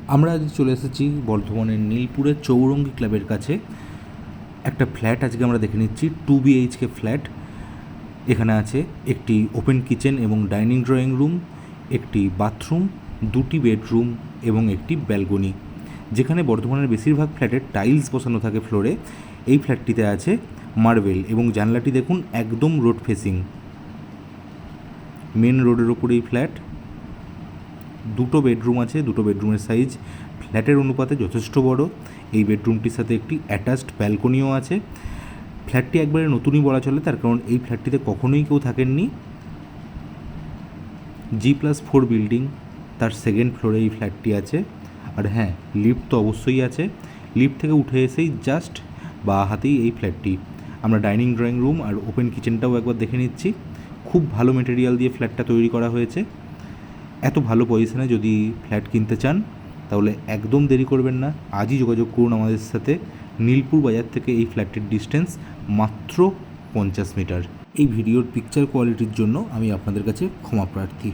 আমরা আজ চলে এসেছি বর্ধমানের নীলপুরের চৌরঙ্গী ক্লাবের কাছে। একটা ফ্ল্যাট আজকে আমরা দেখে নিচ্ছি, 2 BHK ফ্ল্যাট। এখানে আছে একটি ওপেন কিচেন এবং ডাইনিং ড্রয়িং রুম, একটি বাথরুম, 2টি বেডরুম এবং একটি ব্যালকনি। যেখানে বর্ধমানের বেশিরভাগ ফ্ল্যাটের টাইলস বসানো থাকে ফ্লোরে, এই ফ্ল্যাটটিতে আছে মার্বেল এবং জানলাটি দেখুন একদম রোড ফেসিং, মেন রোডের ওপরে এই ফ্ল্যাট। 2টো বেডরুম আছে, 2টো বেডরুমের সাইজ ফ্ল্যাটের অনুপাতে যথেষ্ট বড়। এই বেডরুমটির সাথে একটি অ্যাটাচড ব্যালকনিও আছে। ফ্ল্যাটটি একবারে নতুনই বলা চলে, তার কারণ এই ফ্ল্যাটটিতে কখনোই কেউ থাকেননি। G+4 বিল্ডিং, তার সেকেন্ড ফ্লোরে এই ফ্ল্যাটটি আছে। আর হ্যাঁ, লিফট তো অবশ্যই আছে। লিফট থেকে উঠে এসেই জাস্ট বাঁ হাতেই এই ফ্ল্যাটটি। আমরা ডাইনিং ড্রয়িং রুম আর ওপেন কিচেনটাও একবার দেখে নিচ্ছি। খুব ভালো মেটেরিয়াল দিয়ে ফ্ল্যাটটা তৈরি করা হয়েছে। এত ভালো পজিশনে যদি ফ্ল্যাট কিনতে চান তাহলে একদম দেরি করবেন না, আজই যোগাযোগ করুন আমাদের সাথে। নীলপুর বাজার থেকে এই ফ্ল্যাটের ডিস্টেন্স মাত্র 50 মিটার। এই ভিডিওর পিকচার কোয়ালিটির জন্য আমি আপনাদের কাছে ক্ষমা প্রার্থী।